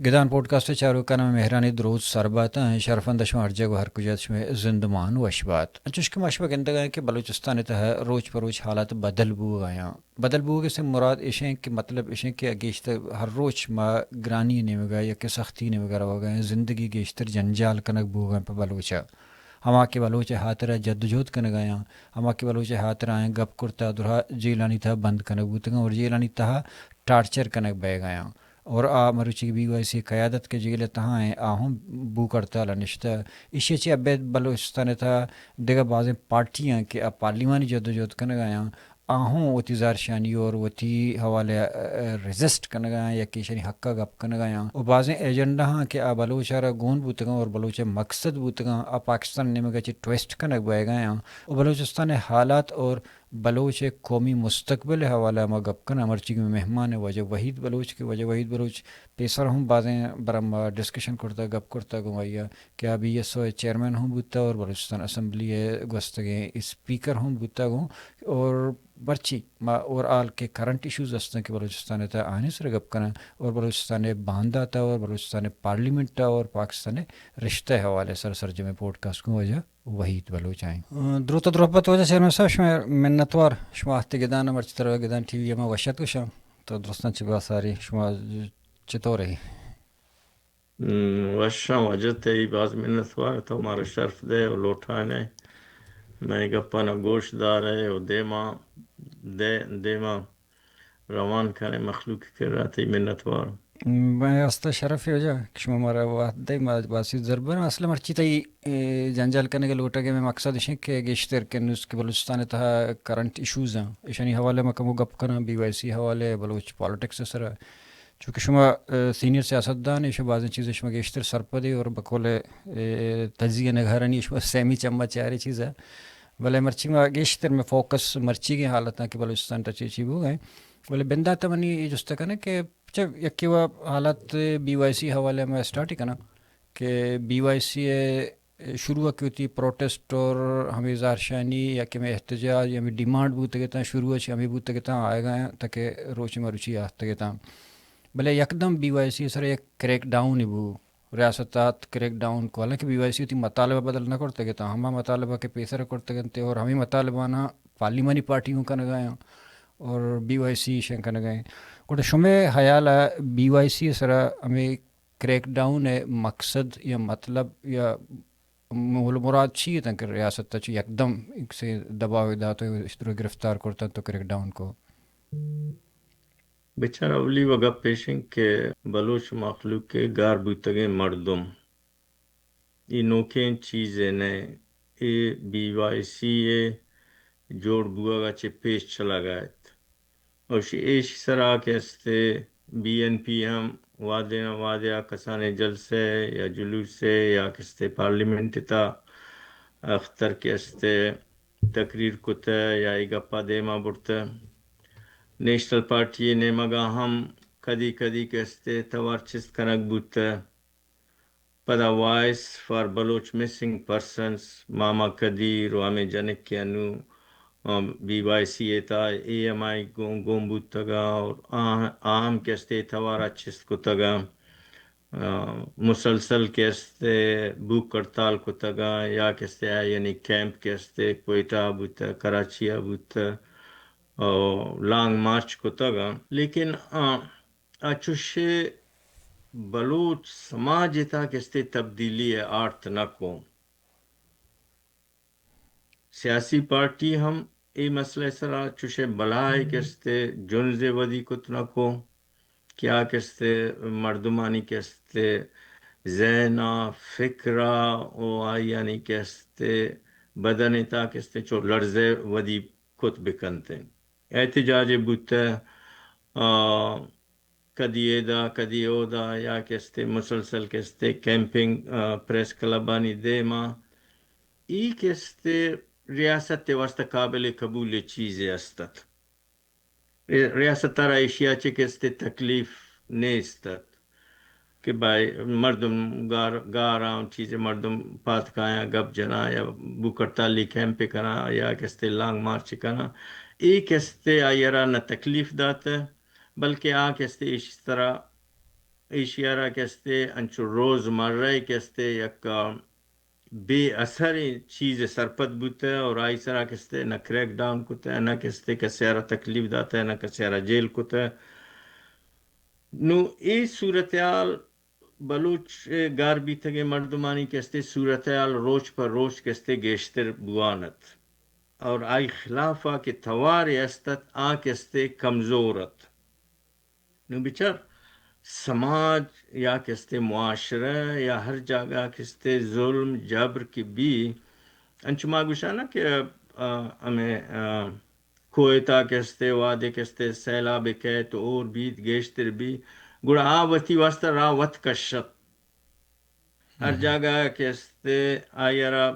گدان podcast چارو کا نام مہرانی درود سربات ہیں شرفندش میں ہر جگہ ہر کجات میں زندمان وشبات انچوش کے مشبہ گندگا ہے کہ بلوچستان تہ روز پروز حالات بدل بو گیا بدل بو سے مراد اشیں کہ مطلب اشیں کہ گیشتر ہر روز ما گرانی نہیں ہوگا یا کہ سختی نہیں وغیرہ ہو گئے زندگی گیشتر جنجال کنک بو گئے پہ بلوچا ہما کے بلوچ ہاتھ جدوجہد کن گیا ہما کے بلوچ ہاتھ آئیں گپ کرتا درا جیلانی تھا بند کنک بوتگا اور جیلانی تہا ٹارچر کنک بہ گیا اور مروچی بی وائی سی قیادت کے جیل تہاں ہیں آہم بو کرتا لنشتہ اسی چی اب بلوچستان تھا دیگر بعض پارٹیاں کہ پارلیمانی جدوجہد کن گیا آہوں وتی زارشانی اور وتی حوالے ریزسٹ کن گیا یا کہ شنی حقہ گپ کن گیا اور بعض ایجنڈا ہاں کہ بلوچارا گون بوتگا اور بلوچ مقصد بوتگا پاکستان نمگا چی ٹویسٹ کنک بہ گیا اور بلوچستان حالات اور بلوچ قومی مستقبل حوالہ ما گپ کن امرچی میں مہمان وجہ وحید بلوچ کے وجہ وحید بلوچ پیسر ہوں بعضیں برم ڈسکشن کرتا گپ کرتا گویا کیا بی ایس او چیئرمین ہوں بوتا اور بلوچستان اسمبلی گوستگیں اسپیکر ہوں بوتا گوں اور برچی ما اور آل کے کرنٹ ایشوز ہستن کہ بلوچستان تا آنے سر گپ کنا اور بلوچستان باندھا تا اور بلوچستان پارلیمنٹ تا اور پاکستان رشتہ حوالے سرجمیں پوڈکاسٹ کو وجہ وحید بلوچ آئیں دروت درحبت وجہ چیئرمین صاحب شما منتوار شما ہفتے گدان مرچ طرح گدان ٹی وی ما وشت کو شام تو درستان چی بات ساری شما چطور رہی وشا وجد ای باز منتوار تو ہمارا شرف دے اور لوٹانے میں گپا نہ گوشت دار ہے اور دیما روان کرے مخلوق کر رہا تھی منتوار میں استا شرف ہو جا کہ شما ہمارا وعدہ باسی ضربر اصلا مرچی تی جنجال کرنے کے لوٹا کے میں مقصد ہے کہ گیشتر کے نس کے بلوچستان تھا کرنٹ ایشوز ہیں اشانی حوالے میں کمو گپ کرنا بی وائی سی حوالے بلوچ پالیٹکس سر چونکہ شما سینئر سیاستدان شما بعض چیزیں شما گیشتر سرپدی اور بقول تجزیہ نگارانی شما سیمی چمچ چاری چیز ہے بلے مرچی میں گیشتر میں فوکس مرچی کی حالت ہے کہ بلوچستان تا چیچی بو گئے بلے بندہ تمنی جستا کنا کہ یکی وہ حالت بی وائی سی حوالے میں اسٹارٹ ہی کنا کہ بی وائی سی شروع کی ہوتی پروٹیسٹ اور ہمیں زارشانی یا کہ میں احتجاج یا میں ڈیمانڈ بوتے گتا شروع اچھی ہمیں بوتے گتا آئے گئے تاکہ روچی مروچی آتے گتا بلے یکدم بی وائی سی سر ایک کریک ڈاؤن ہی بو ریاستات کریک ڈاؤن کو حالانکہ بی وائی سی ہوتی مطالبہ بدل نہ کرتے گتا ہمیں مطالبہ کے پیسر کرتے گتے اور ہمیں مطالبانہ پارلیمانی پارٹیوں کا نگائیں اور بی وائی سی شنکا نگائیں گوٹے شمع خیال ہے بی وائی سی سر ہمیں کریک ڈاؤن ہے مقصد یا مطلب یا مراد چی ہے کہ ریاست تا چی یکدم ایک سے دباؤ دا تو اس طرح گرفتار کرتا تو کریک ڈاؤن کو بیچارہ اولی وگا پیشن کے بلوچ مخلوق کے گار بوتگے مردم یہ نوکیں چیزیں نے یہ بی وائی سی جوڑ بوا گا چے پیش چلا گئے اور ایش سرا کے استے بی این پی ہم وعدہ کسانے جلسے یا جلوس سے یا کستے پارلیمنٹ تا اختر کے استے تقریر کتا یا گپا دیما بڑتا نیشنل پارٹی نے مگا ہم کدی کدی کستے توارچست کنک بوتا پدا voice for Baloch missing persons Mama Qadeer وامی جنک کے انو بی وائی سی ایتا اے ایم آئی گوم بوتگا اور عام کستے توارا چست کو تگا مسلسل کستے بوک کرتال کو تگا یا کستے یعنی کیمپ کستے کوئٹہ بوتا کراچی بوتا لانگ مارچ کو تگا لیکن اچھوشے بلوچ سماج تا کستے تبدیلی ہے آرت نہ کو سیاسی پارٹی ہم ای مسئلہ سرا چوشے بلائے کستے جنزے ودی کت نہ کو کیا کستے مردمانی کستے ذہنہ فکرہ او یعنی کستے بدن تا کستے چو لرزے ودی کت بکنتے احتجاج بوتا کدی ایدا کدی اودا یا کستے مسلسل کستے کیمپنگ پریس کلبانی دیما ای کستے ریاست واسطہ قابل قبول چیزیں استت ریاست تارا ایشیا چے کستے تکلیف نیستت کہ بھائی مردم گاراں چیزیں مردم پات کھایا گپ جنا یا بوکرتالی کیمپ کنا یا کستے لانگ مارچ کنا ای کستے آئیرا نہ تکلیف داتا بلکہ کستے اس طرح ایشیارا کہستے انچو روز مرہ کہستے یک بے اثر چیز سرپت بوتا ہے اور آئی سرا کہستے نہ کریک ڈاؤن کوتا ہے نہ کہستے کسیارا تکلیف داتا ہے نہ کسیارا جیل کوتا ہے. نو ای صورتحال بلوچ گار بھی تھے مردمانی کہستے صورتحال روچ پر روچ کہستے گیشتر بوانت اور آئی خلافہ کے توار استت آ کہستے کمزورت. نو بچار سماج یا کہستے معاشرہ یا ہر جگہ کہستے ظلم جبر کی بھی انچما گوشانا کہ ہمیں کوئتا کہستے وعدے کہستے سیلاب کہ تو اور بھی گیشتر بھی گڑا آوتی واسطہ راوت کشت ہر جگہ کہستے آئیرا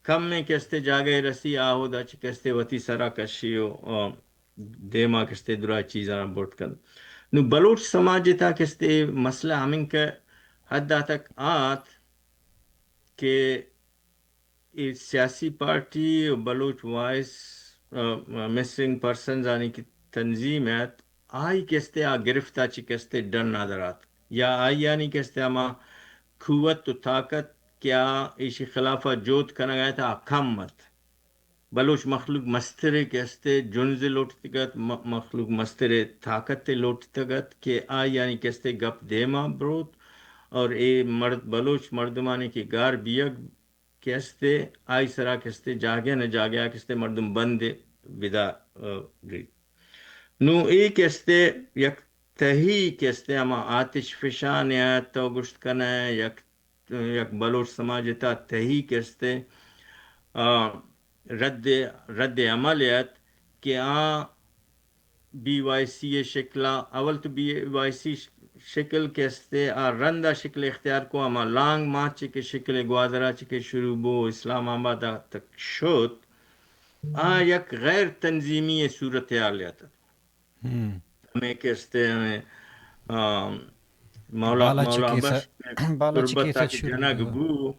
کم میں کہستے جاگے رسی آہودا چی کہستے وتی سرا کشیو دیما کہستے درا چیزاں بوٹ کن. نو بلوچ سماج تا کہستے مسئلہ ہمیں کہ حد تک آت کہ سیاسی party Baloch voice missing persons آنے کی تنظیمت آئی کہستے گرفتہ چی کہستے ڈر نادرات یا آئی یعنی کہستے ہما قوت و طاقت کیا ایشی خلافہ جوت کرنا گیا تھا کم مت بلوچ مخلوق مسترے کہستے جنز لوٹتگت مخلوق مسترے طاقت لوٹتگت کہ آئی یعنی کہستے گپ دیما بروت اور اے مرد بلوچ مردمانے کی گار بیگ کہستے آئی سرا کہستے جاگیا نہ جاگیا کہستے مردم بندے بدا گری. نو ای کہستے یک تہی کہستے اما آتش فشانیت تو گشت کنا یک بلوچ سماجتا تہی کہستے رد عملیت کہ بی وائی سی شکلا اول تو بی وائی سی شکل کہستے رندہ شکل اختیار کو اما لانگ مارچ کے شکل گوادرہ چکے شروع بو اسلام آباد تک شد یک غیر تنظیمی صورتحالیت ہمیں کہستے ہمیں مولا بخش بالا تربتہ چکیسا کے شروع جنگ بو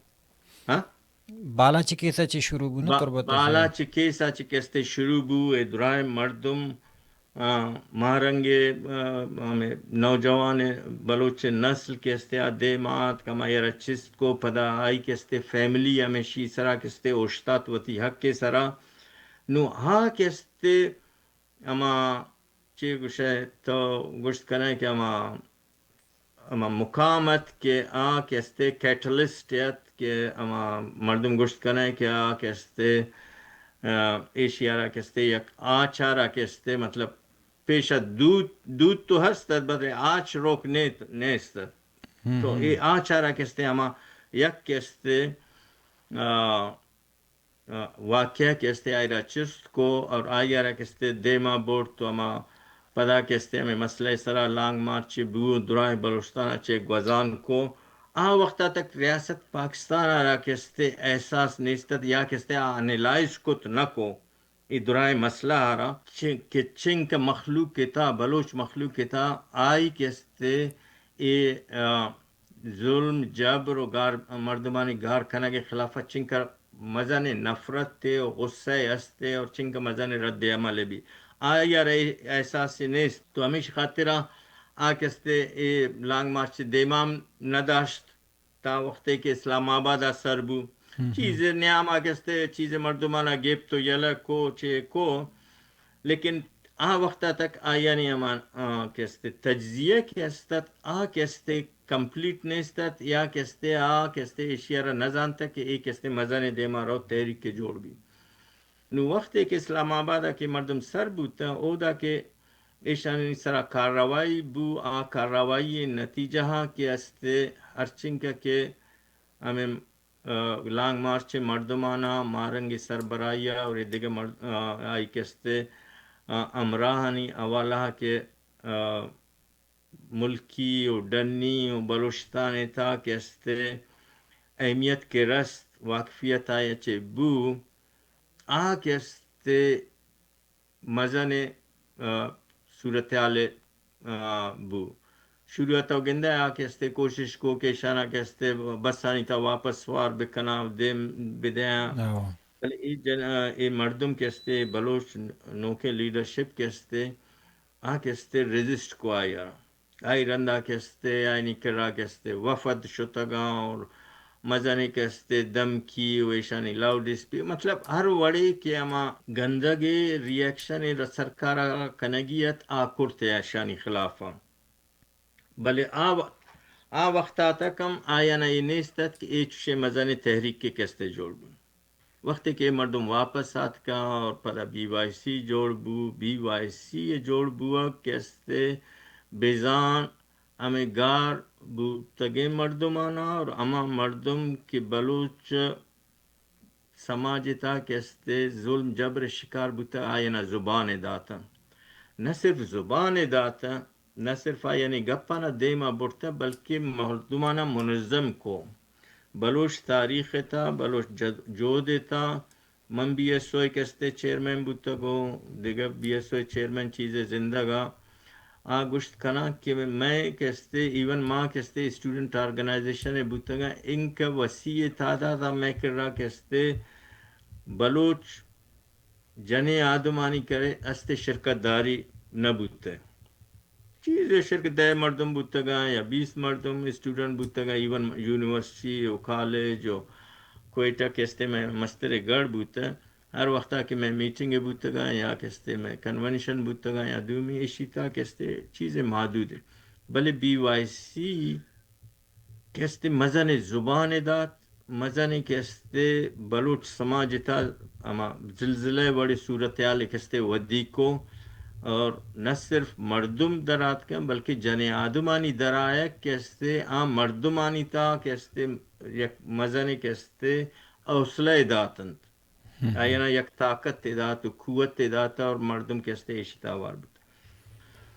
بالا چکیسا چی شروع بو نا تربتہ بالا چکیسا چکستے شروع بو اے درائے مردم مہرنگے ہمیں نوجوان بلوچ نسل کہستے دیمات کمائر چست کو پدا آئی کہستے فیملی ہمیں شی سرا کہستے اوشتات وتی حق کے سرا نو ہاں کہستے اما چی گوشے تو گوشت کریں کہ اما مقامت کے کہستے کیٹلسٹیت کہ اما مردم گوشت کریں کہ کہستے ایشیارا کہستے یک آچارا کہستے مطلب پیشہ دودھ تو ہستت بدرے آچ روک نیستت تو ای آچارا کہستے اما یک کہستے واقعہ کہستے آئیرا چست کو اور آئیرا کہستے دیما بورڈ تو اما پدا کہستے ہمیں مسئلہ سرا لانگ مارچ بو درائے بلوچستان اچھے گوزان کو وقتا تک ریاست پاکستان آرا کہستے احساس نیستت یا کہستے انیلائز کت نکو ای درائے مسئلہ آرا کہ چنک مخلوق کتا بلوچ مخلوق کتا آئی کہستے ای ظلم جبر و مردمانی گار کھنا کے خلافہ چنک مزن نفرت تے و غصہ استے اور چنک مزن رد عمل بھی آیا رہے احساس نیست تو ہمیشہ خاطرہ کہستے اے لانگ مارچ دیمام نداشت تا وقتے کہ اسلام آباد سر بو چیز نیاما کہستے چیز مردمانہ گیپ تو یلا کو چے کو لیکن وقتا تک آیا نہیں امان کہستے تجزیہ کہستت کہستے کمپلیٹ نیستت یا کہستے کہستے اشیارہ نزانتا کہ ایک کہستے مزان دیما رو تحریک کے جوڑ بھی نو وقتے کہ اسلام آبادہ کے مردم سر بوتا اودا کے ایشانی سرا کارروائی بو کارروائی نتیجہ کے استے ہرچنکہ کے ہمیں لانگ مارچ مردمانہ مارنگی سربرائیہ اور دیگر آئی کہستے امراہنی اوالہ کے ملکی و ڈنی و بلوچستان تھا کہستے اہمیت کے رست واقفیت آئے چے بو کہستے مزن صورتحال بو شروعات گندہ کہستے کوشش کو کہ شانہ کہستے بسانی تا واپس سوار بکنا دیم بدیاں ای مردم کہستے بلوچ نوکے لیڈرشپ کہستے کہستے ریزسٹ کو آیا آئی رندہ کستے آئی نکرہ کستے وفد شتگاں اور مزنے کستے دم کی ویشانی لاؤڈ اسپیکر مطلب ہر وڑے کہ اما گندگے ریاکشن سرکارا کنگیت آکرتے اشانی خلافا بلے آ وقت آتا کم آیا نا یہ نیستت کہ ایچ شے مزنے تحریک کے کستے جوڑ بو وقت کے مردم واپس آت کا اور پدا بی وائی سی جوڑ بو بی وائی سی جوڑ بوا کستے بیزان ہمیں گار بو تگے مردمانا اور اما مردم کے بلوچ سماجتا کستے ظلم جبر شکار بوتا آئینا زبان داتا نہ صرف زبان داتا نہ صرف آئینی گپانا دیما بڑتا بلکہ مردمانا منظم کو بلوچ تاریخ تا بلوچ جود تا من بی ایس اوی کستے چیئرمین بوتا گو دیگر بی ایس اوی چیئرمین چیزیں زندہ گا گشت کنا کہ میں کستے ایون ماں کستے اسٹوڈنٹ آرگنائزیشن بوتا گا ان کا وسیع تعداد میں کر رہا کستے بلوچ جنے آدمانی کرے است شرکت داری نہ بوتے چیز شرکت دے مردم بوتا گا یا 20 مردم اسٹوڈنٹ بوتا گا ایون یونیورسٹی و کالج و کوئٹہ کستے میں مستر گڑھ بوتا ہر وقتا کہ میں میٹنگ بوتا گا یا کستے میں کنونشن بوتا گا یا دومی اشیتا کستے چیزیں محدود ہیں بلے بی وائی سی کستے مزن زبان دات مزن کستے بلوچ سماجتا اما زلزلے بڑی صورتحال کستے ودی کو اور نہ صرف مردم درات کا بلکہ جن آدمانی درائے کستے مردمانی تا کستے یک مزن کستے حوصلہ داتند آئینا یک طاقت دات و قوت داتا اور مردم کستے اشتا وار بتا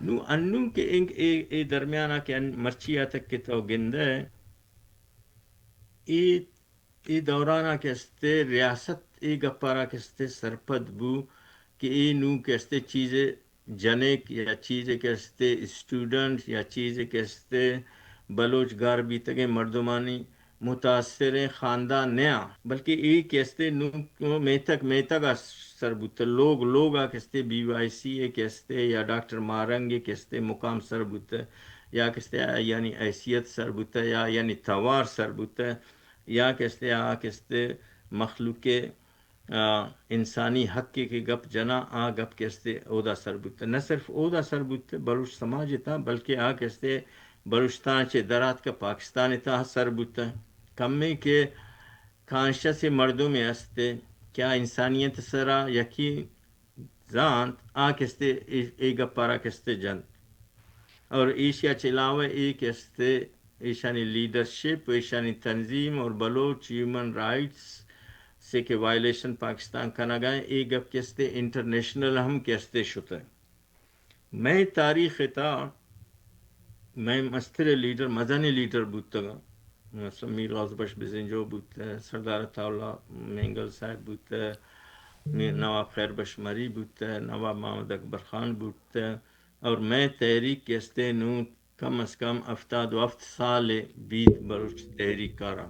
نو انو کے اے درمیانہ کے مرچیا تک کے تو گندہ ای دورانہ کستے ریاست ای گپارا کستے سرپد بو کہ ای نو کستے چیزیں جنک یا چیزیں کستے اسٹوڈنٹ یا چیزیں کستے بلوچ گار بیتگے مردمانی متاثر خاندان نیا بلکہ ای کستے نو میتگ سربوت لوگا کستے بی وائی سی کستے یا ڈاکٹر مارنگ کستے مقام سربوت یا کستے یعنی حیثیت سربوت یا یعنی توار سربوت یا کستے مخلوق انسانی حق کے گپ جنا گپ کستے اودا سربوت نہ صرف اودا سربوت بلوچ سماج تا بلکہ کستے بلوچستان چے درات کا پاکستان تا سربوت کم میں کہ کانشا سے مردوں میں استے کیا انسانیت سرا یقی زانت کستے ای گپارا کستے جن اور ایشیا چلاوے کستے ایشانی لیڈرشپ ایشانی تنظیم اور بلوچ ہیومن رائٹس سے کہ وائلیشن پاکستان کا نہ گئے ایک گپ کستے انٹرنیشنل ہم کستے شتے میں تاریخ تا میں مستر لیڈر مدنی لیڈر بوتا گا سمیر غازبش بزنجو بوتا سردار طاولہ مینگل صاحب بوتا نواب خیر بشمری بوتا نواب محمد اکبر خان بوتا اور میں تحریک کستے نو کم از کم 77 سال بیت بلوچ تحریک کارا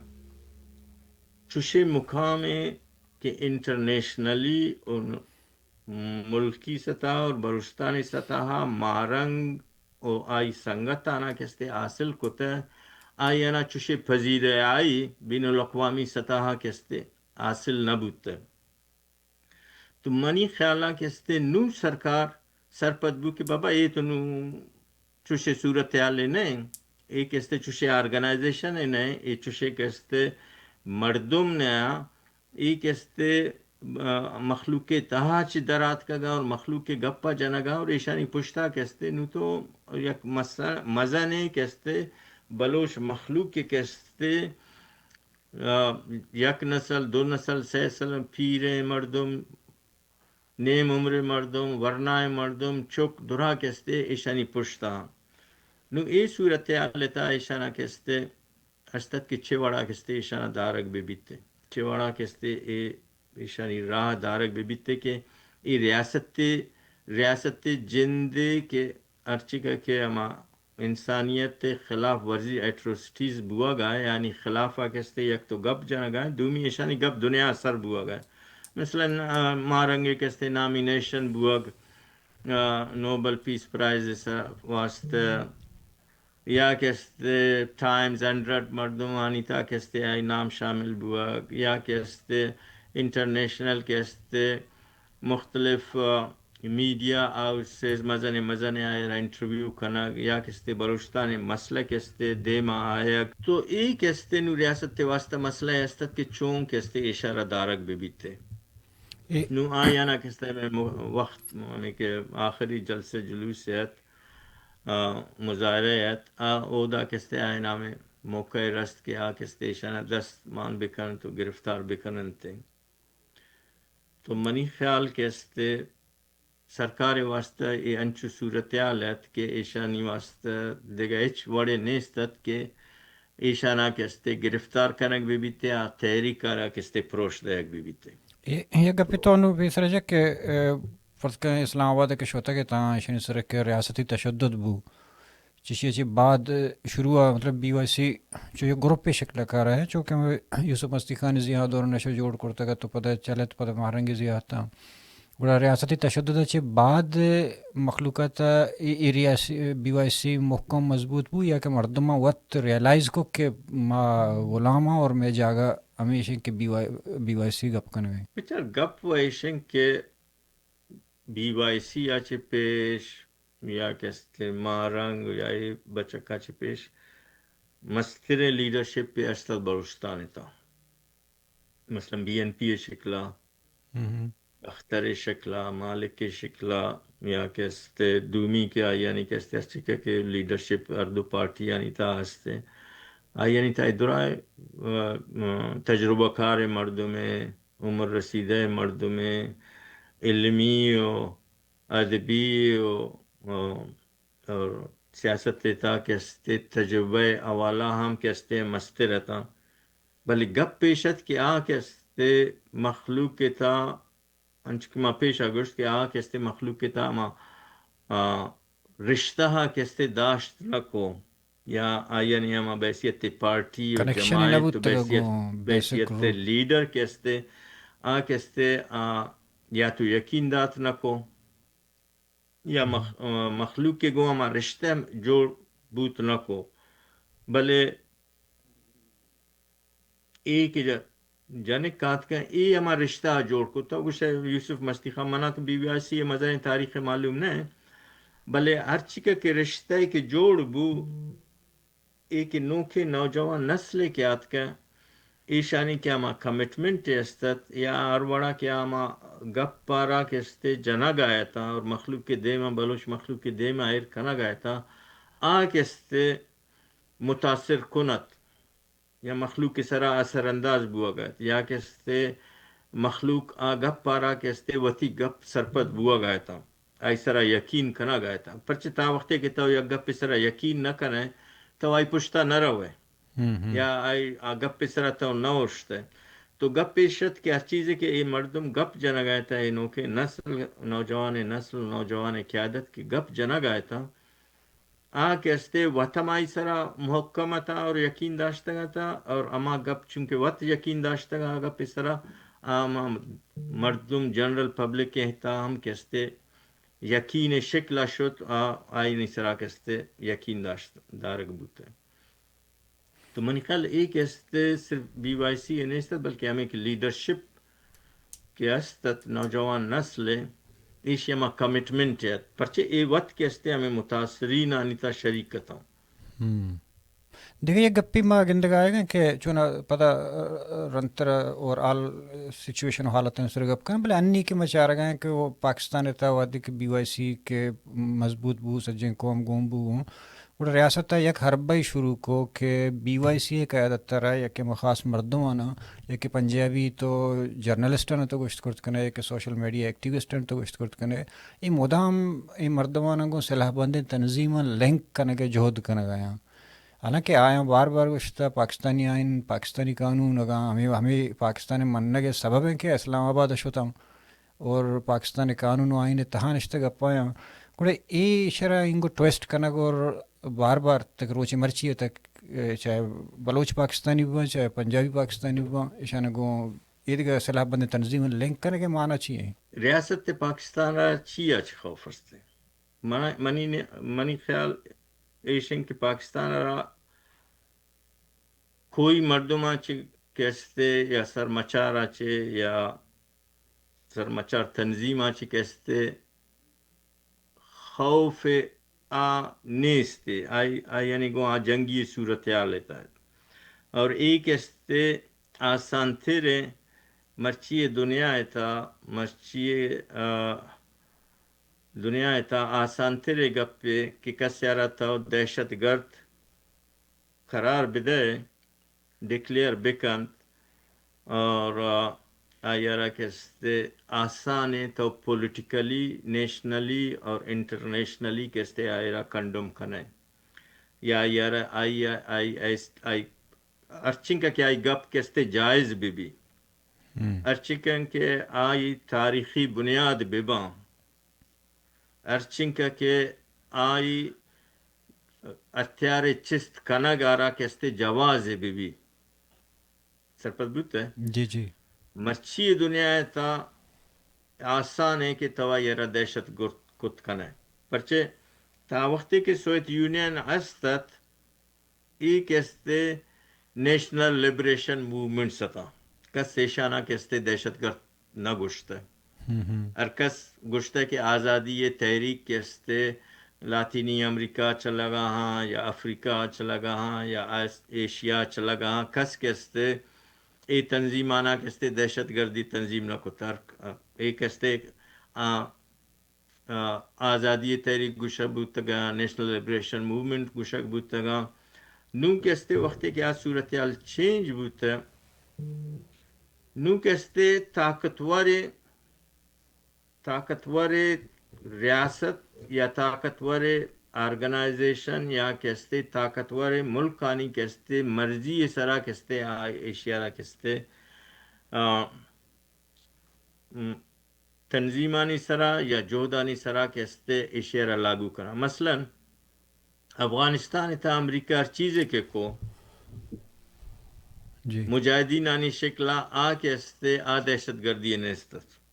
چوشے مقام کہ انٹرنیشنلی اور ملکی سطح اور بلوچستانی سطح مارنگ او آئی سنگت آنا کستے حاصل کتا آئی انا چوشے پذیر آئی بین الاقوامی سطح کستے حاصل نبوتا تو منی خیالہ کستے نو سرکار سرپد بو کہ بابا یہ تو نو چوشے صورتحال نہیں ایک کستے چوشے آرگنائزیشن نہیں یہ چوشے کستے مردم نیا ایک کستے مخلوق تہاچ درات کا گا اور مخلوق گپا جنگا اور ایشانی پشتا کستے نو تو یک مزنے کستے بلوچ مخلوق کے کستے یک نسل دو نسل سے سل پیرے مردم نیم عمر مردم ورنائے مردم چک درا کستے ایشانی پشتا نو ای صورتحال تا ایشانا کستے اشتت کی چوڑا کستے ایشانا دارک بے بیتے چوڑا کستے ایشانی راہ دارک بے بیتے کہ ای ریاست جندے کے ارچکا کے اما انسانیت خلاف ورزی ایٹروسٹیز بوا گا یعنی خلافہ کستے یک تو گپ جانا گا دومی ایشانی گپ دنیا سر بوا گا مثلا مارنگے کستے نامینیشن بوگ نوبل پیس پرائز واسطے یا کہستے ٹائمز 100 مردمانی تا کہستے آئی نام شامل بوا، یا کہستے انٹرنیشنل کہستے مختلف میڈیا ہاؤسز مزن آئے انٹرویو کنا، یا کہستے بلوچستان مسئلہ کہستے دیما آیا تو ای کہستے نو ریاست واسطہ مسئلہ استت کہ چون کہستے اشارہ دارک بھی بیتے نو آیا نا کہستے میں وقت میں کہ آخری جلسے جلوسیت مظاہرات اودا کہستے آئے نامے موقع رست کے کہستے اشارہ دست مان بکن تو گرفتار بکنن تے تو منی خیال کہستے سرکار واسطہ یہ انچو صورتحال ہے کہ ایشانی واسطہ دیگا اچ وڑے نیستت کہ ایشانہ کہستے گرفتار کنک بھی بیتے تحریک کارا کہستے پروش دیگ بھی بیتے یہ گپی تو انہوں بھی سرجہ کہ فرض کریں اسلام آباد کے شوتا کے تاں اشانی سر کے ریاستی تشدد بو چیشی اچھی بعد شروع ہوا مطلب بی وائی سی جو یہ گروپ پہ شکل کر رہا ہے چونکہ یوسف مستی خان زیاد اور نشو جوڑ کرتا گا تو پتہ چلے تو پتہ مہارنگی زیاد تھا گوڑا ریاستی تشدد اچھے بعد مخلوقات بی وائی سی محکم مضبوط بو یا کہ مردمہ وقت ریالائز کو کہ ما غلامہ اور میں جاگا ہمیشہ کہ بی وائی سی گپ کنوے بچار گپ ویشن کہ بی وائی سی آچے پیش یا کہستے مارنگ یا بچکا چے پیش مستر لیڈرشپ پہ اشتر بلوچستان تا مثلا بی این پی شکلا اختر شکلا مالک شکلا یا کہستے دومی کے یعنی کہستے اچھے کہ لیڈرشپ اردو پارٹی یعنی تا ہستے یعنی تا ادرائے تجربہ کار مردوں میں عمر رسیدہ مردوں میں علمی و ادبی اور سیاست تا کہستے تجربہ اوالا ہم کہستے مستے رہتا بلی گپ پیشت کہ کہستے مخلوق کے تا انچک ما پیش آگوشت کہ کہستے مخلوق کے تا ما رشتہ کہستے داشت نکو یا یعنی ہما بحثیت پارٹی و کنیکشن ہی جماعت نبود و تگو بحثیت لیڈر کہستے کہستے یا تو یقین دات نکو یا مخلوق کے گو ہما رشتہ جوڑ بوت نکو بلے ایک جانے کات کا ای ہما رشتہ جوڑ کو تو کچھ یوسف مستی خان منا تو بی آئی سی مزہ تاریخ معلوم نہیں بلے ہر چکا کے رشتہ کے جوڑ بو ایک نوکے نوجوان نسل کے آت کا ایشانی کیا ما کمٹمنٹ استت یا اروڑا کیا ما گپ پارا کے استے جنا گایا تھا اور مخلوق کے دیما بلوچ مخلوق کے دیما ایر کنا گایا تھا کے استے متاثر کنت یا مخلوق کے سرا اثر انداز بوا گیا یا کہ استے مخلوق گپ پارا کے استے وتی گپ سرپت بوا گیا تھا آئی سرا یقین کنا گیا تھا پرچہ تا وقتے کہ تو یا گپ سرا یقین نہ کریں تو آئی پشتا نہ روے یا آئی گپ سرا تو نہ اوشتے تو گپ پیشت کے ہر چیز کہ یہ مردم گپ جنا گیا تھا انہوں کے نسل نوجوان قیادت کی گپ جنا گیا تھا کہ استے وطمائی سرا محکمہ تھا اور یقین داشتا گا تھا اور اما گپ چونکہ وط یقین داشتا گا گپ سرا مردم جنرل پبلک کے احتام کے استے یقین شکل شد آئی نہیں سرا کے استے یقین دارک بوتے تو منی خیال ایک استے صرف بی وائی سی نہیں استد بلکہ ہمیں کہ لیڈرشپ کے استد نوجوان نسل ایشیا ما کمٹمنٹ ہے پرچہ اے وقت کے استے ہمیں متاثرین آنیتا شریکتا دیکھیں یہ گپی ما گندگ آئے گا کہ چونہ پتہ رنتر اور آل سچویشن حالتیں سر گپ کریں بلے انی کے مچار گئے کہ وہ پاکستان تا وادی کہ بی وائی سی کے مضبوط بو سجیں قوم گوم بو ہوں اور ریاست یک حربہ شروع کو کہ بی وائی سی قیادت تر ہے یا کہ خاص مردم آنا یا کہ پنجابی تو جرنلسٹن تو گوشت کرت کنے یا کہ سوشل میڈیا ایکٹیوسٹن تو گوشت کرت کنے یہ مدام یہ مردمانہ کو صلاح بند تنظیم لنک کنے کے جہد کنے گیا حالانکہ آیا بار بار گوشتا پاکستانی آئین پاکستانی قانون اگا ہمیں پاکستانی مننے کے سبب ہیں کہ اسلام آباد اشوتا ہوں اور پاکستانی قانون و آئین اتحان اشتہ گپایا گوڑے ای شرح انگو ٹویسٹ کنگ اور بار بار تک روچی مرچی ہے تک چاہے بلوچ پاکستانی بھی چاہے پنجابی پاکستانی بھی اشانہ گو یہ دیکھا صلاح بند تنظیم لنک کرنے کے معنی چاہیے ریاست پاکستان را چی اچ خوف استے منی خیال ایشن کہ پاکستان را کوئی مردم چی کہستے یا سرمچار چے یا سرمچار تنظیم چی کہستے خوف نیستے آئی یعنی گو جنگی صورتحال لیتا ہے اور ایک کہستے آسان تھے مرچی دنیا تھا مرچی دنیا تھا آسان تھے گپے کہ کسیارا تھا دہشت گرد قرار بدے ڈکلیئر بکن اور آیارا کہستے آسان تو پولیٹیکلی نیشنلی اور انٹرنیشنلی کہستے آیارا کنڈم کھنے یا آیارا آئی ارچنگ کا کیا آئی گپ کہستے جائز بھی ارچنگ کے آئی تاریخی بنیاد بباں ارچنگ کے آئی اتیارے چست کنگارا کہستے جواز بھی سرپت بوت ہے جی جی مرچی دنیا تا آسان ہے کہ توا یرا دہشت گرد کت کنے پرچے تا وقتی کہ سویت یونین استت ایک استے نیشنل لبریشن موومنٹ ستا کس سیشانہ کستے دہشت گرد نہ گشتے ارکس گشتے کہ آزادی تحریک کستے لاطینی امریکہ چلا گا ہاں یا افریقہ چلا گا ہاں یا ایشیا چلا گا ہاں کس کستے ای تنظیمانہ کستے دہشت گردی تنظیم نہ کو ترک ایک کستے آزادی تحریک گشک بودتگا نیشنل لیبریشن موومنٹ گشک بودتگا نو کستے وقتی کہ آج صورتحال چینج بودتا نو کستے طاقتور ریاست یا طاقتور آرگنائزیشن یا کستے طاقتور ملکانی کستے مرضی سرا کستے ایشیارا کستے تنظیمانی سرا یا جہدانی سرا کستے ایشیارا لاگو کرا مثلا افغانستان تا امریکہ ہر چیزے کے کو جی مجاہدین آنی شکلا کستے دہشت گردی نیستت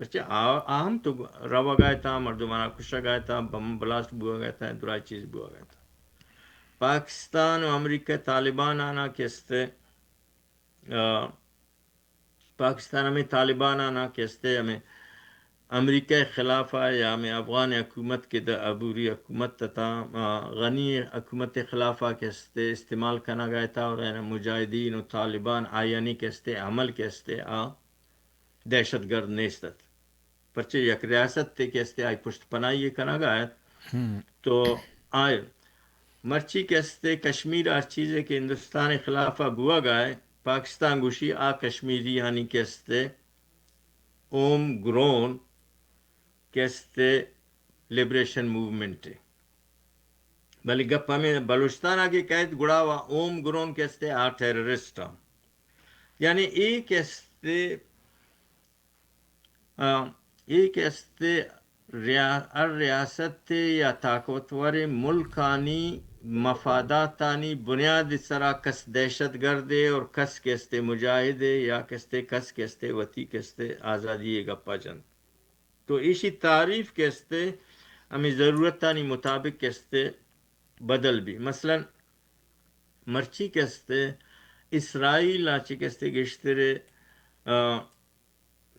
بچے آہم تو روا گئے تھا مردمانہ کشا گئے تھا بم بلاسٹ بوا گئے تھا درائی چیز بوا گئے تھا پاکستان و امریکہ طالبان آنا کستے پاکستان میں طالبان آنا کستے ہمیں امریکہ خلاف یا ہمیں افغان حکومت کے عبوری حکومت تھا غنی حکومت خلافہ کستے استعمال کرنا گیا تھا اور مجاہدین و طالبان آئینی کستے عمل کستے دہشت گرد نیستت پرچے یک ریاست تے کستے آئی پشت پناہی کرنا گیا تو آئے مرچی کستے کشمیر ہر چیزے کہ ہندوستان خلافہ بوا گئے پاکستان گوشی کشمیری یعنی کستے اوم گرون کستے لبریشن موومنٹ بلی گپا میں بلوچستان آگے قید گڑا ہوا اوم گرون کستے ٹیررسٹ یعنی ایک استے ریاست یا طاقتور ملکانی مفاداتانی بنیاد سرا کس دہشت گردے اور کس کستے مجاہدے یا کس کستے وطی کستے آزادی گپا جن تو اسی تعریف کستے ہمیں ضرورتانی مطابق کستے بدل بھی مثلا مرچی کستے اسرائیل آچی کستے گشترے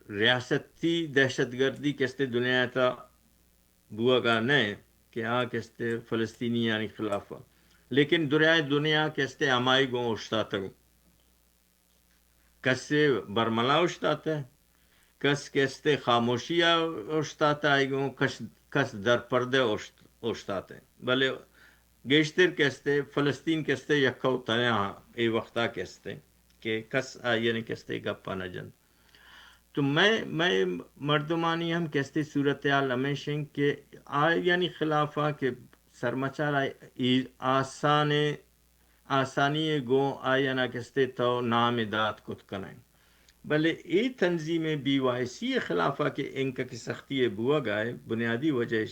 ریاستی دہشت گردی کستے دنیا تا بوا گا نہیں کہ کستے فلسطینی یعنی خلافہ لیکن دنیا کستے ہمائی گو اشتاتا کس سے برملا اشتاتا ہے کس کستے خاموشی اشتاتا آئی گو کس در پردے اشتاتا ہے بلے گیشتر کستے فلسطین کستے یکاو تنیا ای وقتا کستے کہ کس آئینی کستے گپا نہ جن تو میں مردمانی ہم کستے صورتحال ہمیشہ کہ یعنی خلافہ کے سرمچار آسانی گو آئینہ کستے تو نام داد کت کنائیں بلے ای تنظیم BYC خلافہ کے انکا کی سختی بوا گئے بنیادی وجہ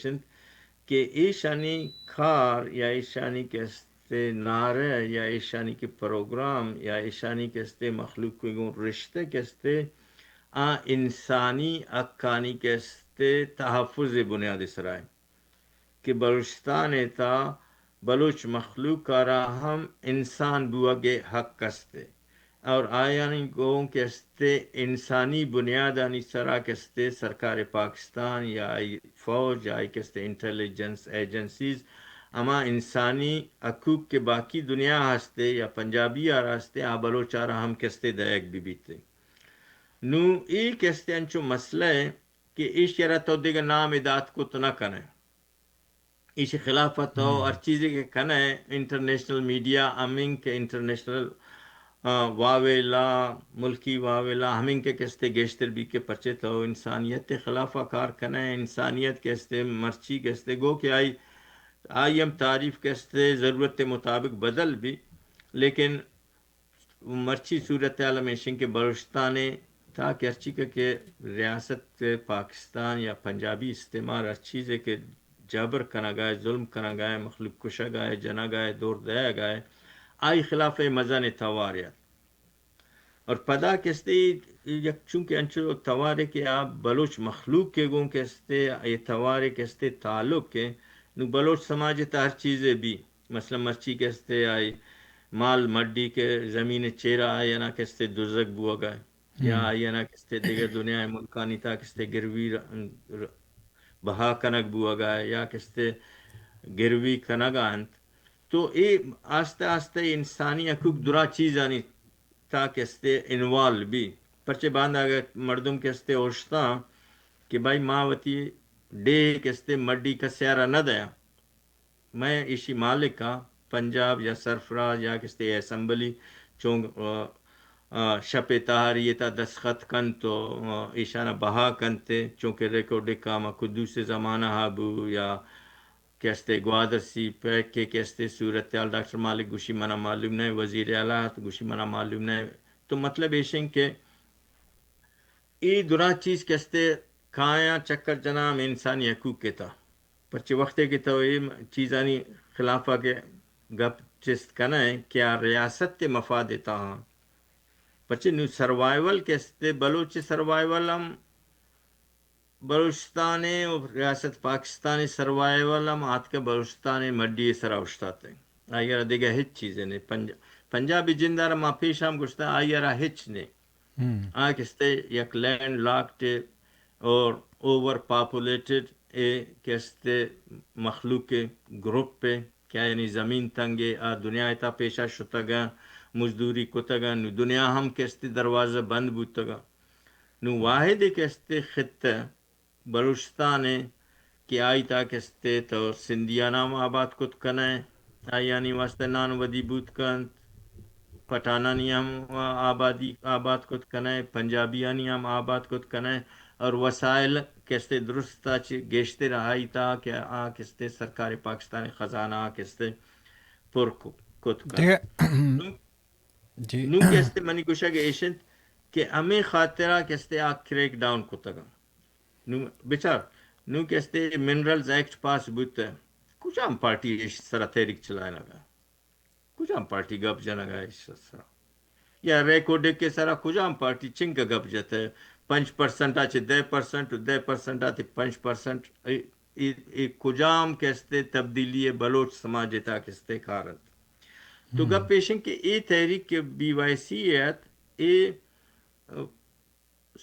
کہ ایشانی کھار یا ایشانی کستے نعرہ یا ایشانی کے پروگرام یا ایشانی کستے مخلوق کو رشتے کستے انسانی اکانی کستے تحفظ بنیاد سرائے کہ بلوچستان تا بلوچ مخلوق را ہم انسان بوگے حق کستے اور آیانی گوں کستے انسانی بنیادانی سرا کستے سرکار پاکستان یا فوج یا کستے انٹیلیجنس ایجنسیز اما انسانی حقوق کے باقی دنیا ہستے یا پنجابی آراستے آ بلوچ آرا ہم کستے دائق بھی بیتے نو ای کستے انچو مسئلہ ہے کہ ایش یرا تو دیگا نام ادات کو تو نہ کنے ایش خلافت ہو ہر چیزیں کے کنے انٹرنیشنل میڈیا امنگ کے انٹرنیشنل واویلا ملکی واویلا ہمیں کے کستے گیشتر بھی کے پرچے تو انسانیت خلافہ کار کنے انسانیت کستے مرچی کستے گو کہ آئی ہم تعریف کستے ضرورت مطابق بدل بھی لیکن مرچی صورت عالم ایشن کے بلوچستان تھا کہ ارچی کہ ریاست پاکستان یا پنجابی استعمال ہر چیز ہے کہ جابر کنا گائے ظلم کنا گائے مخلوق کشا گائے جنا گائے دور دیا گائے آئی خلاف مزہ نے تواریت اور پدا کستے یک چونکہ انچو توارے کہ آپ بلوچ مخلوق کے گوں کستے یہ توارے کستے تعلق کے نو بلوچ سماج تا ہر چیزیں بھی مثلا مرچی کستے آئی مال مڈی کے زمین چیرا آیا نا کستے دوزک بوا گئے یا آیا نا کستے دیگر دنیا ملکانی تا کستے گروی بہا کنک بوا گئے یا کستے گروی کنگا انت تو اے آستے آستے انسانی حقوق درا چیز آنی تا کستے انوال بھی پرچے باندھ آگے مردم کستے اوشتا کہ بھائی ماوتی ڈے کستے مڈی کا سیارہ نہ دیا میں اسی مالک کا پنجاب یا سرفراز یا کستے اسمبلی چونگ شپ تحریتا دستخط کن تو ایشانہ بہا کنتے چونکہ ریکارڈ کاما قدوس زمانہ ہابو یا کستے گوادر سی پیک کے کستے صورتحال ڈاکٹر مالک گوشی منا معلوم نہیں وزیر اعلیٰ گوشی منا معلوم نہیں تو مطلب ایشن کہ ای درا چیز کستے کھایا چکر جنام انسانی حقوق کے تا پرچے وقتے کے تو یہ چیزانی خلافہ کے گپ چست کنا ہے کیا ریاست کے مفاد دیتا ہاں پرچے نو سروائیول کستے بلوچ سروائیول ہم بلوچستان اور ریاست پاکستانی سروائیول ہم آت کے بلوچستان مڈی سرا اشتاتے ہیں آئیارا دیگا ہچ چیزیں نہیں پنجابی جندارہ ما پیش ہم گوشتا آئیارا ہچ نہیں کستے یک لینڈ لاکڈ اور اوور پاپولیٹڈ کستے مخلوق کے گروپ پہ کیا یعنی زمین تنگے دنیا تا پیشہ شتگا مزدوری کتگا نو دنیا ہم کستے دروازہ بند بوتگا نو واحد کستے خطہ بلوچستان کی آئی تا کستے تو سندھیانہ آباد کت کنے یعنی واسطہ نان ودی بوت کن پٹھانانی ہم آباد کت کنے پنجابیانی ہم آباد کت کنے اور وسائل کستے درستا گیشتے رہائی تا کہ کستے سرکار پاکستانی خزانہ کستے پر کت کنے نو کستے منی کشا کے ایشن کہ ہمیں خاطرہ کستے کریک ڈاؤن کتگا نو بچار نو کستے منرلز ایکٹ پاس بوتا ہے کچھ ہم پارٹی اس طرح تحریک چلائے لگا کچھ ہم پارٹی گپ جانا گا اس طرح یا ریکارڈ کے سارا کچھ ہم پارٹی چنک گپ جاتا ہے 5% آچے 10% آتے 5% کجام کستے تبدیلی بلوچ سماجتا کستے کارت تو گپ پیشن کہ ای تحریک کے BYC اے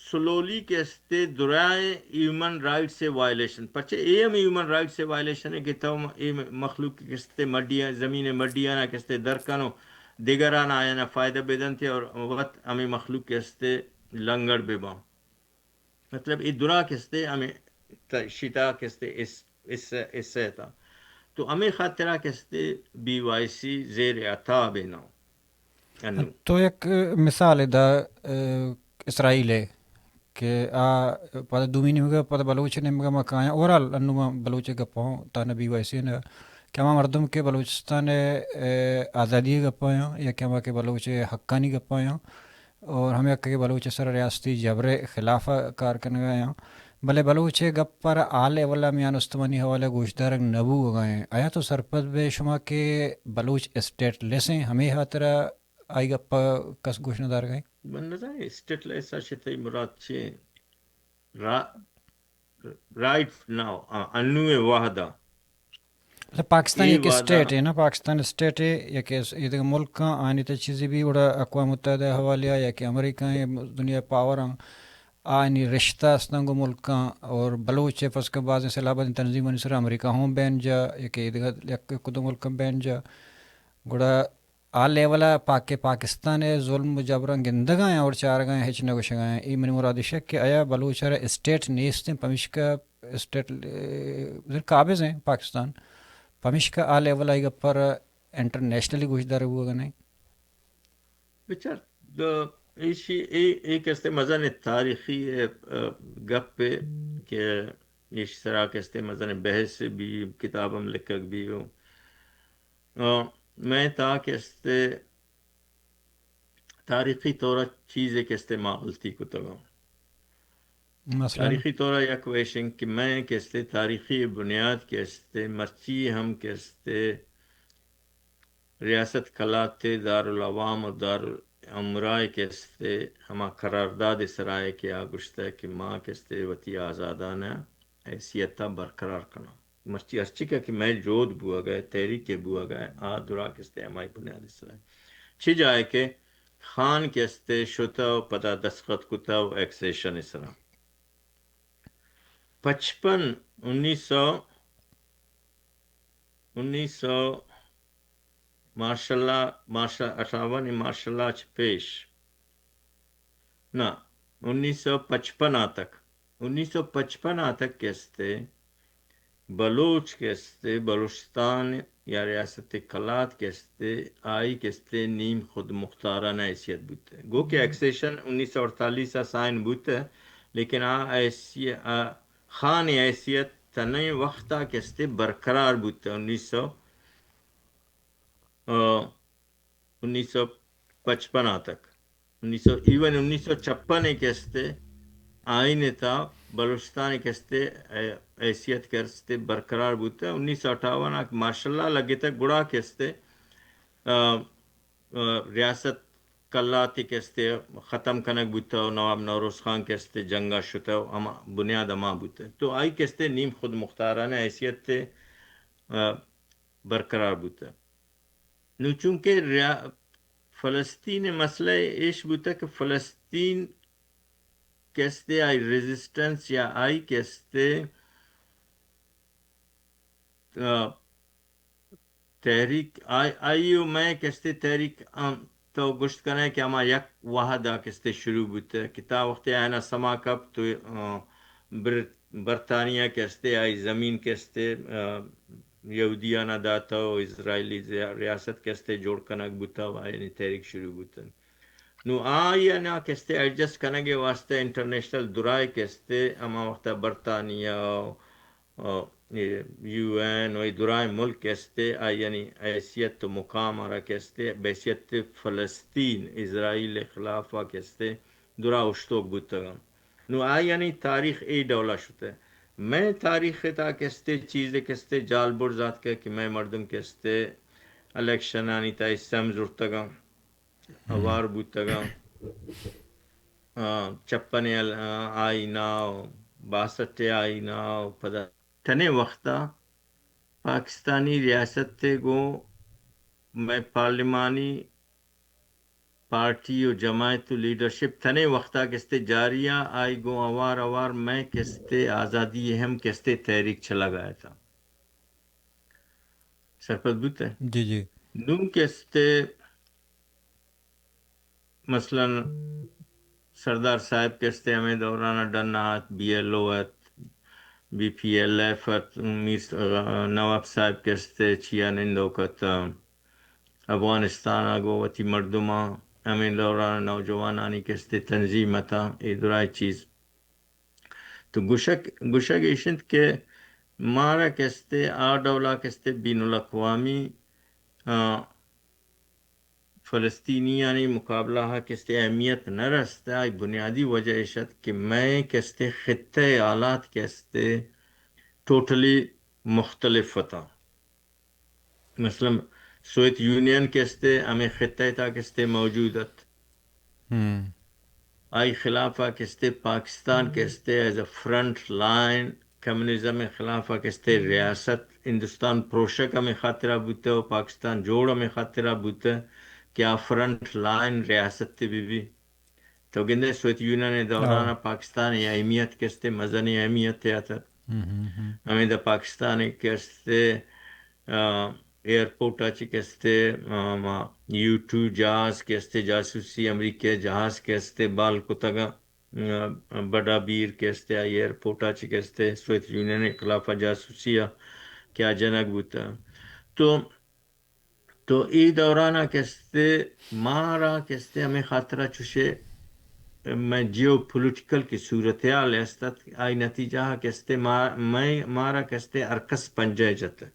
سلولی کستے درائے ہیومن رائٹ سے وائلیشن پچھے اے ہم ہیومن رائٹ سے وائلیشن ہے کہ تو مخلوق کستے مڈیاں زمین مڈیاں کستے درکنو دیگران آیا نا فائدہ بیدن تھے اور وقت ہمیں مخلوق کستے لنگڑ بے باں مطلب ای درا کستے ہمیں شیطا کستے اس سے تھا تو ہمیں خاطرہ کستے BYC زیر عطا بیناؤ تو ایک مثال دا اسرائیل ہے کہ پتہ دومینی ہوگا پتہ بلوچ نے مگا مکایا اورال انو بلوچ گپاؤں تانا BYC نے کیا مردم کے بلوچستان آزادی گپایا یا کیا کہ بلوچ حقانی گپایا اور ہمیں کہ بلوچ سر ریاستی جبر خلاف کار کرنے گئے ہیں بلے بلوچ گپ پر آل اولا میان استمانی حوالے گوشتارنگ نبو گئے آیا تو سرپت بے شما کے بلوچ اسٹیٹ لیسیں ہمیں خاطرہ آئی گپا کس گوشنا دار گئے من نظر اسٹیٹ لیسا شتی مراد چھے رائٹ ناو انوے واحدہ پاکستان ایک اسٹیٹ ہے نا، پاکستان اسٹیٹ ہے یا کہ یہ ملک کا آنی تو چیزیں بھی بڑا اقوام متحدہ حوالہ یا کہ امریکہ ہے دنیا پاور آنی رشتہ اسنگو ملک کا اور بلوچ ہے پس کے بعض سیلابات تنظیم سر امریکہ ہوں بین جا یا کہ کدو ملک بین جا گڑا آ لیولا پاکستان ہے ظلم جبران گندگائیں اور چار گائیں ہچنے کو شگائیں ای من مراد شک کہ آیا بلوچ ہے اسٹیٹ نیست ہیں پمش کا اسٹیٹ قابض ہیں پاکستان پمش کا آ level I God per internationally گوشدار ہوا نہیں بچار ایک استے مزن تاریخی گپ پہ کہ اس طرح کے استے مزن بحث بھی کتابم لکھک بھی ہو میں تا کہ استے تاریخی طور چیز ایک استعمال تھی کتگاں مثلا تاریخی طور یک ویشن کہ میں کہستے تاریخی بنیاد کہستے مرچی ہم کہستے ریاست کلاتے دارالعوام و دارالامرائے کہستے ہما قرارداد سرائے کے آگشتہ ہے کہ ماں کہستے وطی آزادانہ حیثیتہ برقرار کرنا مرچی ارچی کا کہ میں جود بوا گئے تحریک بوا گئے درا کہستے ہمائی بنیاد سرائے چھ جائے کہ خان کہستے شتا و پتہ دستخط کتا و ایکسیشن اسرا 1950 ماشاء اللہ 58 ماشاء اللہ پیش نہ 1955 تک 1955 تک کہستے بلوچ کہستے بلوچستان یا ریاست کلات کہستے آئی کہستے نیم خود مختارانہ حیثیت بوتے گو کہ ایکسیشن 1948 سائن بوتے لیکن خان حیثیت تنہیں وقتا کہستے برقرار بوتے 1955 تک 1956 کہستے آئین تھا بلوچستان کہستے حیثیت کرستے برقرار بوتے 1958 ماشاء اللہ لگے تک گڑا کہستے ریاست کلاتی کہستے ختم کنک بوتا نواب نوروز خان کہستے جنگا شتا بنیاد اما بوتے تو آئی کہستے نیم خود مختارانہ حیثیت تے برقرار بوتا نو چونکہ فلسطین مسئلہ ایش بوتا کہ فلسطین کہستے آئی ریزسٹنس یا آئی کہستے تحریک آئیو میں کہستے تحریک تو گشت کرنے کہ ہما یک واحدہ کہستے شروع بوتے کتا وقت آئینا سما کب تو برطانیہ کہستے آئی زمین کہستے یہودیانہ داتا و اسرائیلی ریاست کہستے جوڑ کنک بوتا و آئینی تحریک شروع بوتا نو آئی نا کہستے ایڈجسٹ کنگے واسطے انٹرنیشنل درائے کہستے اما وقت برطانیہ یو این و درائے ملک کہستے آئی یعنی حیثیت و مقام آرہ کہستے بحیثیت فلسطین اسرائیل خلافہ کہستے درا اشتوک بوتا گا نو آئی یعنی تاریخ ای ڈولا شتا ہے میں تاریخ تا کہستے چیزیں کہستے جال بر ذات کہ میں مردم کہستے الیکشن آنی تا اسم ضرورتا گا اوار بوتا گا 56 آئی ناو 62 آئی ناو پدا تنے وقتا پاکستانی ریاست تے گو میں پارلیمانی پارٹی و جماعت و لیڈرشپ تنے وقتا کستے جاریہ آئی گو اوار میں کستے آزادی اہم کستے تحریک چلا گیا تھا سرپت بوتا ہے جی جی نون کستے مثلا سردار صاحب کستے ہمیں دورانہ ڈنات بی ایل او ایت بی پی ایل ایف نواب صاحب کستے چیا نندوکت افغانستان آگو وتی مردمہ ہمیں دوران نوجوانانی کستے تنظیمتا ادرائی چیز تو گشک ایشنت کے مارا کستے آڈولا کستے بین الاقوامی فلسطینیانی مقابلہ کستے اہمیت نہ رستا بنیادی وجہ ایشت کہ میں کستے خطہ آلات کستے ٹوٹلی مختلف تھا مثلا سوویت یونین کستے ہمیں خطہ تا کستے موجودت آئی خلافہ کستے پاکستان کستے as a front line communism خلافہ کستے ریاست ہندوستان پروشک ہمیں خاطرہ بوتا و پاکستان جوڑ ہمیں خاطرہ بوتا کیا فرنٹ لائن ریاست بھی تو گندے سویت یونین دوران پاکستان یا اہمیت کستے مزنی اہمیت تھا ہمیں دا پاکستان کستے ایئرپورٹ اچھی کستے U2 جہاز کستے جاسوسی امریکہ جہاز کستے بال کتگا بڑا بیر کستے ایئرپورٹ اچھی کستے سویت یونین خلافہ جاسوسیہ کیا جنگ بوتا تو ای دورانا کستے مارا کستے ہمیں خاطرہ چوشے میں جیو پولیٹیکل کی صورتحال استت آئی نتیجہ کستے مارا کستے ارکس پنجے جاتا ہے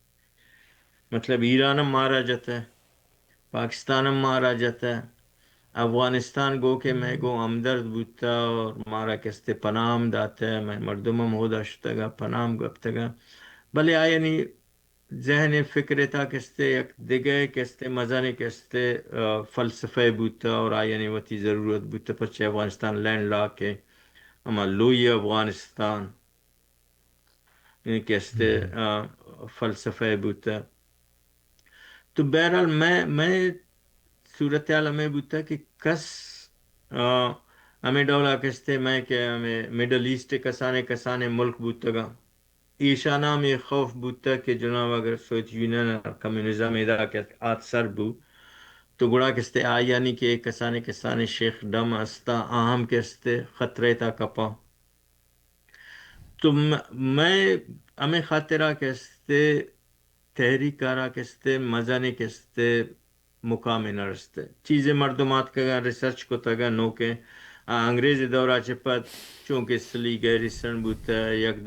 مطلب ایرانم مارا جاتا ہے پاکستانم مارا جاتا ہے افغانستان گو کہ میں گو ہمدرد بوتا اور مارا کستے پنام داتا ہے میں مردمم ہو داشتا گا پنام گپتا گا بلے آیا نہیں ذہن فکر تھا کستے یک دیگے کستے مزانے کستے فلسفہ بوتا اور آیا نہیں وتی ضرورت بوتا پچھے افغانستان لینڈ لا کے اما لوی افغانستان کستے فلسفہ بوتا تو بہرحال میں صورتحال ہمیں بوتا کہ کس ہمیں ڈولا کستے میں کہ ہمیں میڈل ایسٹ کسانے ملک بوتا گا ایشانہ میں خوف بوتا کہ جناب اگر سویت یونین کمیونزم ادا کہ آت سر بو تو گڑا کستے آیا نہیں کہ کسانے شیخ ڈم استا اہم کستے خطرے تا کپا تو میں ہمیں خاطرہ کستے تحریکارہ کستے مزانے کستے مقام نرستے چیزیں مردمات کا ریسرچ کو تگا نو کہ انگریزی دورہ چپت چونکہ سلی گیری سن بوتا یک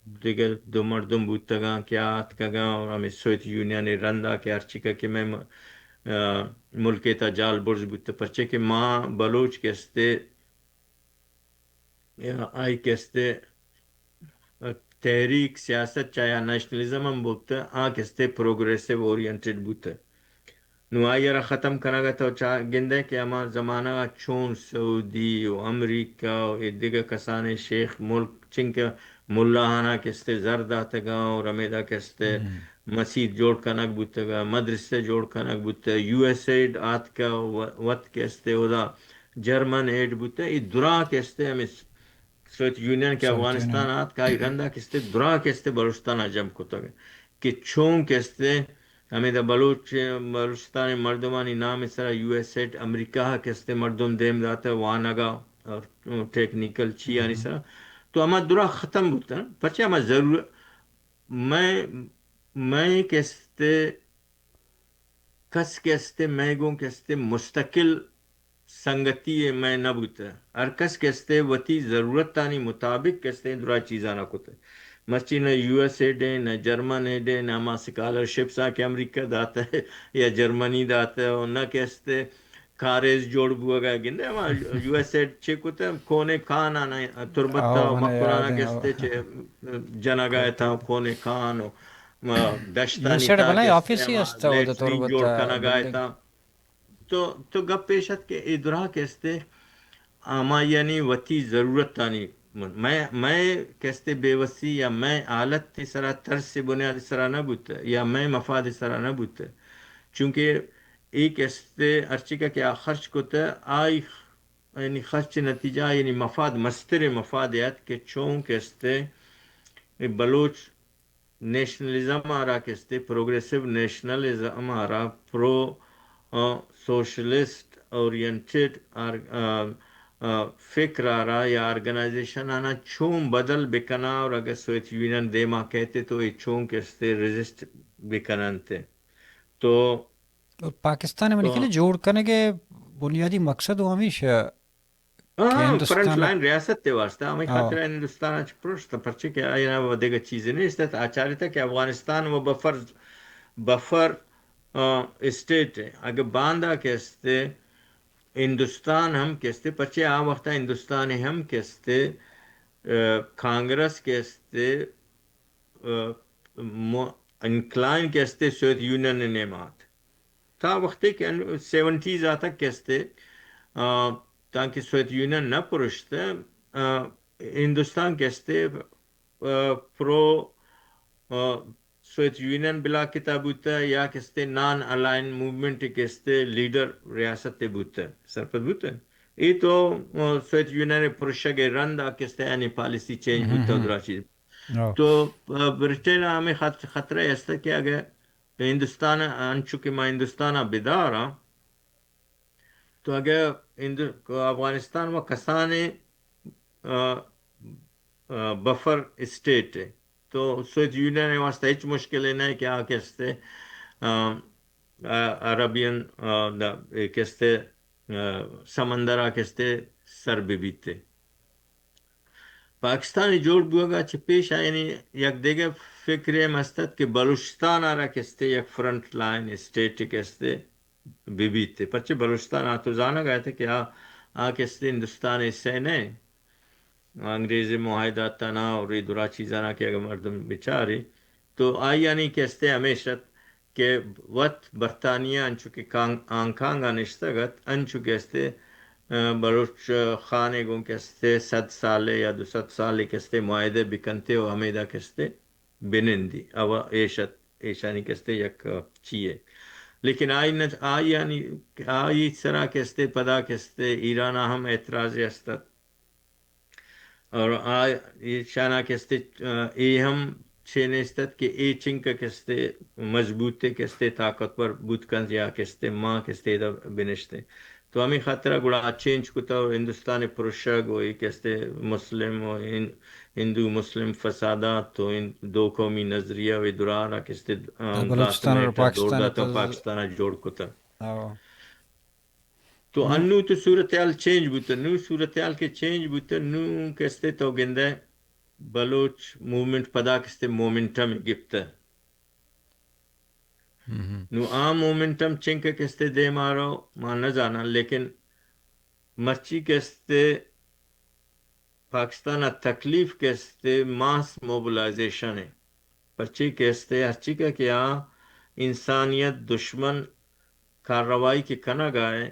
دیگر دو مردم بوتا گا کیا آت کگا اور ہمیں سویت یونین رندہ کے ارچی کا کہ میں ملکے تا جال برز بوتا پرچے کہ ماں بلوچ کستے آئی کستے تحریک سیاست چاہے نیشنلزم ہم بولتا کستے پروگریسو اورینٹڈ بوتا نو آئی را ختم کنگا تو گندے کہ اما زمانہ چون سعودی و امریکہ و دیگر کسانے شیخ ملک چنکہ ملاحانہ کستے زرد آتا گا اور امیدہ کستے مسجد جوڑ کنک بوتا گا مدرسے جوڑ کنک بوتا یو ایس ایڈ آت کا وقت کستے ادا جرمن ایڈ بوتا یہ درا کستے ہمیں سویت یونین کے افغانستان آت کا رندہ کستے درا کستے بلوچستان جمع کتا گا کہ چون کستے ہمیں دا بلوچستان مردمانی نام اس طرح یو ایس ایڈ امریکہ کستے مردم دیم داتا ہے وانگا اور ٹیکنیکل چی آنی سرا تو ہمیں درا ختم ہوتا ہے پچھے ہمیں ضرور میں کستے کس کستے میں گوں کستے مستقل سنگتی میں نہ بوتا ہر کس کستے وتی ضرورت تانی مطابق کستے درا چیزاں نہ کتے مسچی نہ یو ایس ایڈ ہے نہ جرمن ایڈ ہے نہ ما سکالرشپس آ کے امریکہ داتا ہے یا جرمنی داتا ہے اور نہ کستے کاریز جوڑ بوا گیا گندے ہما یو ایس ایڈ چھے کتے کونے کان آنا تربتا مقبرانا کستے چھے جنا گیا تھا کونے کان دشتانی تا کستے ہما لیٹرین جوڑ کنا گیا تھا تو گپ پیشت کے ادرا کستے اما یعنی وتی ضرورت تانی میں کستے بے وسی یا میں حالت تی سرا طرز سے بنیاد سرا نہ بوتا یا میں مفاد سرا نہ بوتا چونکہ ایک کستے ارچی کا کیا خرچ کوتا آئی یعنی خرچ نتیجہ یعنی مفاد مستر مفادیت کے چون کستے بلوچ نیشنلزم آرا کستے پروگریسو نیشنلزم آرا پرو سوشلسٹ اورینٹڈ فکر آرا یا آرگنائزیشن آنا چون بدل بکنا اور اگر سویت یونین دیما کہتے تو یہ چون کستے ریزسٹ بکنن تھے تو پاکستان میں لکھے جوڑ کرنے کے بنیادی مقصد وہ ہمیشہ فرنٹ لائن ریاست تے واسطہ ہمیں خاطر ہندوستان اچھ پرشتا پرچے کہ آئینا وہ دیگر چیزیں نہیں اس طرح آچاری تھا کہ افغانستان وہ بفر اسٹیٹ ہے اگر باندھا کہستے ہندوستان ہم کہستے پچھے آ وقتا ہندوستان ہم کہستے کانگریس کہستے انکلائن کہستے سویت یونین نعمات تا وقتے کہ 70s آتا کہستے تاکہ سویت یونین نہ پرشتے ہندوستان کہستے پرو سویت یونین بلا کتا بوتا یا کستے نان الائن موومنٹ کستے لیڈر ریاست بوتا سرپد بوتا ای تو سویت یونین پرشگ رند کستے یعنی پالیسی چینج بوتا درا چیز تو برطانیہ ہمیں خطرہ ایسا کیا گیا ہندوستان انچو کہ میں ہندوستان بیدارا تو اگر افغانستان و کسانے بفر اسٹیٹ ہے تو سویت یونین واسطہ ہیچ مشکل نہیں کہ کہستے عربین کہستے سمندرہ کہستے سر بیتے پاکستانی جوڑ بوگا چھ پیش آئینی یک دیگر فکر مستد کہ بلوچستان آرہ کہستے یک فرنٹ لائن اسٹیٹ کہستے بیتے پرچہ بلوچستان تو جانا گئے تھے کہ کہستے ہندوستان اسے نہیں انگریزی معاہدہ تنا اور ادھرا چیزانا کہ اگر مردم بیچاری تو یعنی کہستے ہمیشہ کہ وقت برطانیہ انچو کہ آنکانگا نشتگت انچو کہستے بلوچ خانے گوں کہستے 100 سالے یا 200 سالے کہستے معاہدے بکنتے و ہمیدہ کہستے بنندی او ایشانی کہستے یک چیئے لیکن آئی سرا کہستے پدا کہستے ایران ہم اعتراض استد اور شانہ کہستے ای ہم چھینے استد کہ ای چنک کہستے مضبوطے کہستے طاقتور بودکن یا کہستے ماں کہستے دا بنشتے تو ہمیں خطرہ گڑا چینج کتا ہندوستان پرشگ ہوئی کہستے مسلم و ہندو مسلم فسادات تو ان دو قومی نظریہ و درارہ کہستے بلوچستان اور پاکستان تو پاکستان جوڑ کتا تو انو تو صورتحال چینج بوتا نو صورتحال کے چینج بوتا نو کہستے تو گندہ بلوچ موومنٹ پدا کہستے مومنٹم گفتا نو عام مومنٹم چنک کہستے دے مارو ماں نہ جانا لیکن مرچی کہستے پاکستان تکلیف کہستے ماس موبلائزیشن ہے پرچی کہستے ہرچی کا کیا انسانیت دشمن کارروائی کی کنا گائے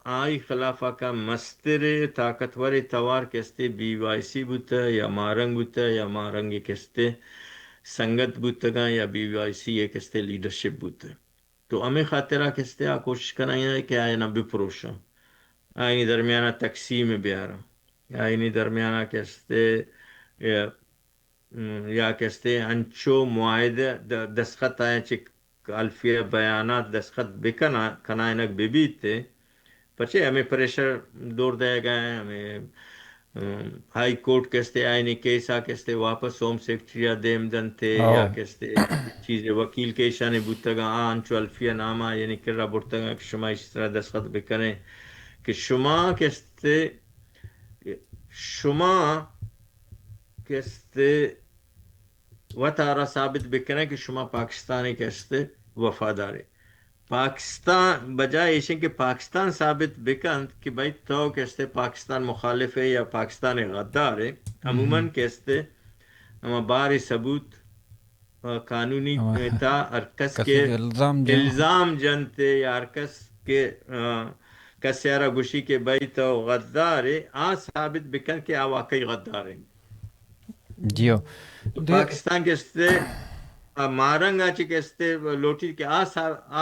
آئی خلافہ کا مستر طاقتور توار کہستے BYC بوتا یا مارنگ بوتا یا مارنگی کہستے سنگت بوتا یا BYC یہ کہستے لیڈرشپ بوتا تو ہمیں خاطرہ کہستے کوشش کرنا ہے کہ آئینہ بپروشا آئینی درمیانہ تقسیم بیارا آئینی درمیانہ کہستے یا کہستے انچو معاہدہ دستخط آئیں چک الفیہ بیانات دستخط بکنا کنائنک بیتے پچھے ہمیں پریشر دور دے گئے ہمیں ہائی کورٹ کہستے آئینی کیسا کہستے واپس ہوم سیکٹریہ دیم دنتے یا کہستے چیزیں وکیل کیشانے بوتگا آنچو الفیہ نامہ یعنی کرہ بورتگا کہ شما اس طرح دستخط بکنے کہ شما کہستے وطارہ ثابت بکنے کہ شما پاکستانی کہستے وفادارے پاکستان بجائے ایشن کہ پاکستان ثابت بکند کہ بھائی تو کہستے پاکستان مخالف ہے یا پاکستان غدار ہے عموماً کہستے ہم بار ثبوت قانونی تا ارکس کے الزام جنتے یا ارکس کے کسیارہ گوشی کے بھائی تو غدار ہے ثابت بکن کہ واقعی غدار ہے جیو پاکستان کہستے مارنگا چی کہستے لوٹی کہ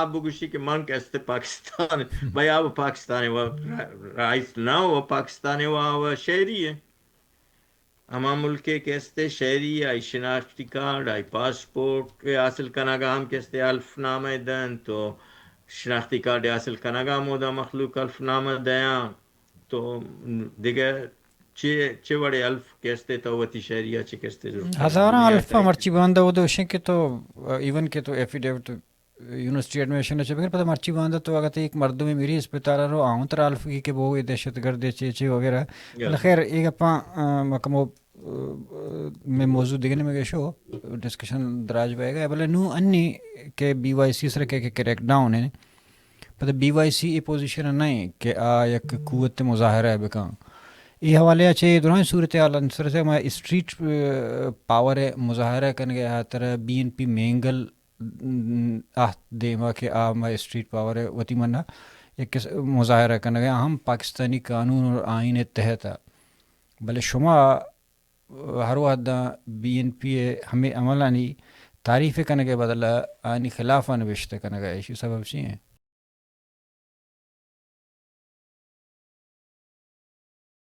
بگوشی کہ من کہستے پاکستان بھائی آپ پاکستانی و رائس نہ وہ پاکستانی و شہری ہے ہما ملک کہستے شہری آئی شناختی کارڈ آئی پاسپورٹ حاصل کناگا ہم کہستے الف نامہ دن تو شناختی کارڈ حاصل کناگا مودا مخلوق الف نامہ دیاں تو دیگر چھ بڑے الف کہستے تو وتی شہریہ چھ کہستے ہزاراں الف مرچی باندھا وہ دوشیں کہ تو ایون کہ تو ایفیڈیوٹ یونیورسٹی ایڈمیشن اچھے بغیر پتہ مرچی باندھا تو اگر ایک مردوں میں میری اسپتال رو آؤں تر الف کی کہ وہ دہشت گرد چیچے وغیرہ خیر ایک اپنا مکمو میں موضوع دیکھنے میں شو ڈسکشن دراج ہوئے گا بولے نو انی کہ BYC سر کہ کریک ڈاؤن ہے پتہ BYC یہ پوزیشن نہیں کہ یک قوت مظاہرہ ہے بکاں یہ حوالے اچھے دوران صورتحال انصر سے میں اسٹریٹ پاور مظاہرہ کرنے گیا طرح BNP مینگل دیما کہ میں اسٹریٹ پاور ہے وتی منا ایک مظاہرہ کرنے گیا ہم پاکستانی قانون اور آئین تحت بلے شما ہر وحدہ BNP ہمیں عملانی تعریف کنگے بدل آنی خلاف نوشتہ کنگا ایشی سبب چی ہیں؟